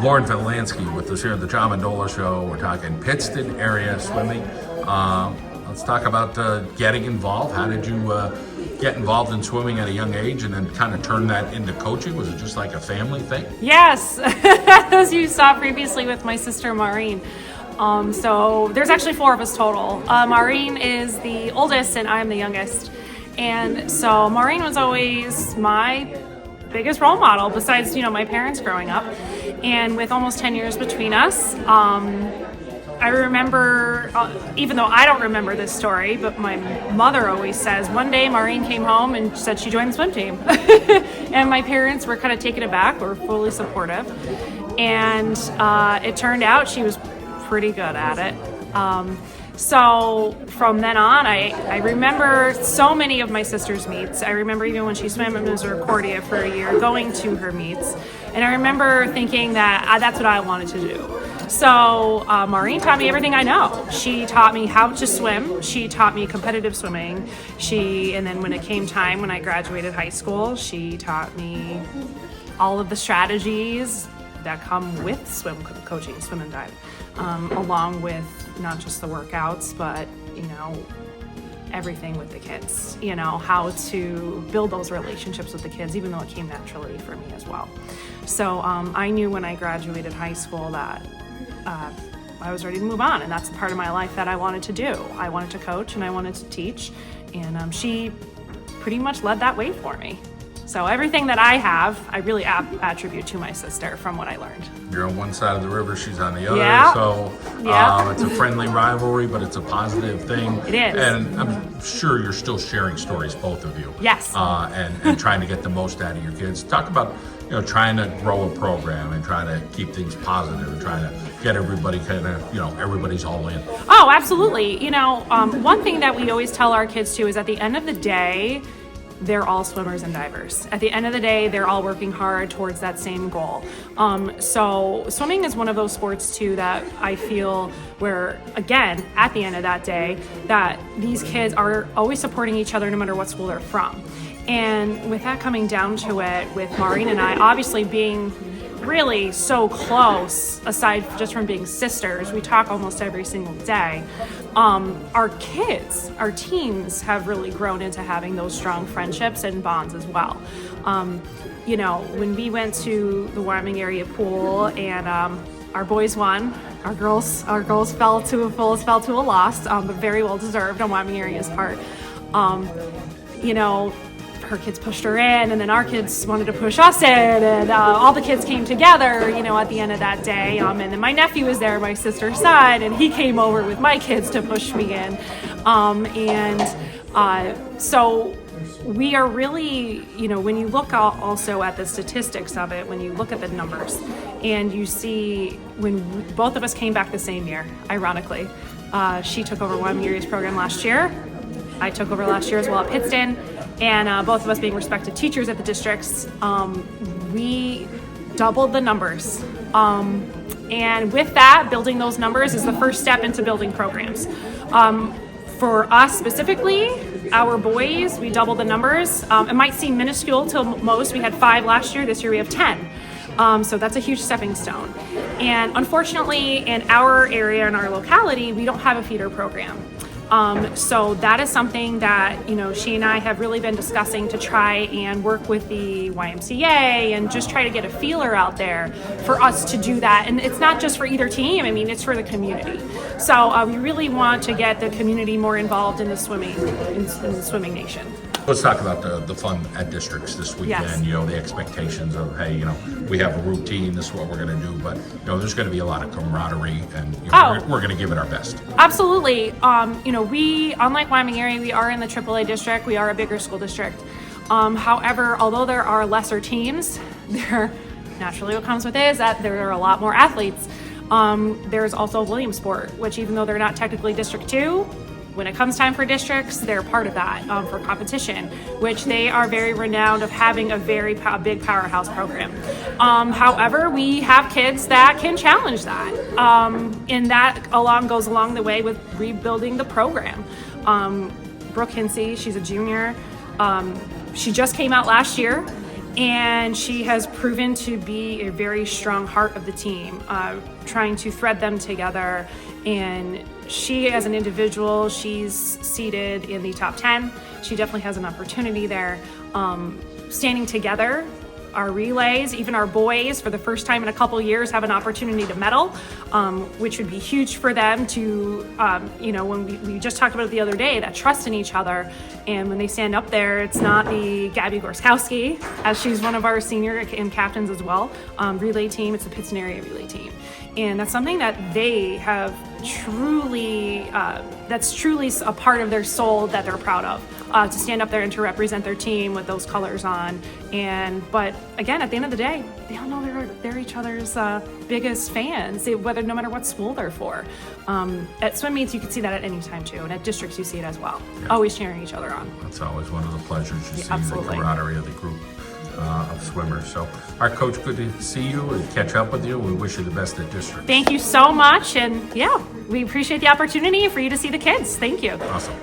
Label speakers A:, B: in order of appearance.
A: Lauren Volansky with us here at the Mendola show. We're talking Pittston area swimming. Let's talk about getting involved. How did you get involved in swimming at a young age and then kind of turn that into coaching? Was it just like a family thing?
B: Yes, as you saw previously with my sister Maureen. So there's actually 4 of us total. Maureen is the oldest and I'm the youngest. And so Maureen was always my biggest role model besides, my parents growing up. And with almost 10 years between us, I remember, even though I don't remember this story, but my mother always says, one day Maureen came home and said she joined the swim team. And my parents were kind of taken aback, were fully supportive. And it turned out she was pretty good at it. So from then on, I remember so many of my sister's meets. I remember even when she swam at Misericordia for a year, going to her meets. And I remember thinking that that's what I wanted to do. So Maureen taught me everything I know. She taught me how to swim. She taught me competitive swimming. And then when it came time, when I graduated high school, she taught me all of the strategies that come with swim coaching, swim and dive, along with not just the workouts, but, everything with the kids, how to build those relationships with the kids, even though it came naturally for me as well. So I knew when I graduated high school that I was ready to move on, and that's the part of my life that I wanted to do. I wanted to coach and I wanted to teach, and she pretty much led that way for me. So everything that I have, I really attribute to my sister from what I learned.
A: You're on one side of the river, she's on the other.
B: Yeah.
A: So it's a friendly rivalry, but it's a positive thing.
B: It is.
A: And I'm sure you're still sharing stories, both of you.
B: Yes.
A: And trying to get the most out of your kids. Talk about, trying to grow a program and trying to keep things positive and trying to get everybody kind of, everybody's all in.
B: Oh, absolutely. One thing that we always tell our kids too is at the end of the day, they're all swimmers and divers. At the end of the day, they're all working hard towards that same goal. So swimming is one of those sports too that I feel where, again, at the end of that day, that these kids are always supporting each other no matter what school they're from. And with that coming down to it, with Maureen and I obviously being really so close, aside just from being sisters, we talk almost every single day. Our kids, our teens have really grown into having those strong friendships and bonds as well. When we went to the Wyoming area pool and our boys won, our girls fell to a loss, but very well deserved on Wyoming area's part. Her kids pushed her in, and then our kids wanted to push us in, and all the kids came together, at the end of that day. And then my nephew was there, my sister's son, and he came over with my kids to push me in. So we are really, when you look also at the statistics of it, when you look at the numbers, and you see when both of us came back the same year, ironically. She took over Wyoming area's program last year. I took over last year as well at Pittston. And both of us being respected teachers at the districts, we doubled the numbers. And with that, building those numbers is the first step into building programs. For us specifically, our boys, we doubled the numbers. It might seem minuscule to most. We had 5 last year. This year we have 10. So that's a huge stepping stone. And unfortunately, in our area, in our locality, we don't have a feeder program. So that is something that, she and I have really been discussing to try and work with the YMCA and just try to get a feeler out there for us to do that. And it's not just for either team, it's for the community. So we really want to get the community more involved in the swimming, in the swimming nation.
A: Let's talk about the fun at districts this weekend.
B: Yes.
A: The expectations of, hey, we have a routine, this is what we're going to do, but there's going to be a lot of camaraderie, and we're going to give it our best.
B: Absolutely. We, unlike Wyoming area, we are in the AAA district. We are a bigger school district. However, although there are lesser teams, naturally what comes with it is that there are a lot more athletes. There's also Williamsport, which even though they're not technically District 2, when it comes time for districts, they're part of that for competition, which they are very renowned of having a very big powerhouse program. However, we have kids that can challenge that, and that goes along the way with rebuilding the program. Brooke Hinsey, she's a junior. She just came out last year, And she has proven to be a very strong heart of the team, trying to thread them together. And she, as an individual, she's seated in the top 10. She definitely has an opportunity there. Standing together, our relays, even our boys, for the first time in a couple years, have an opportunity to medal, which would be huge for them to, when we just talked about it the other day, that trust in each other. And when they stand up there, it's not the Gabby Gorskowski, as she's one of our senior and captains as well, relay team. It's the Pittston area relay team. And that's something that they have truly, that's truly a part of their soul that they're proud of, to stand up there and to represent their team with those colors on. But again, at the end of the day, they all know they're each other's biggest fans, whether no matter what school they're for. At swim meets, you can see that at any time too, and at districts, you see it as well. Yeah. Always cheering each other on.
A: That's always one of the pleasures you see,
B: absolutely.
A: The camaraderie of the group of swimmers. So, our coach, good to see you and catch up with you. We wish you the best at district.
B: Thank you so much, and yeah, we appreciate the opportunity for you to see the kids. Thank you.
A: Awesome.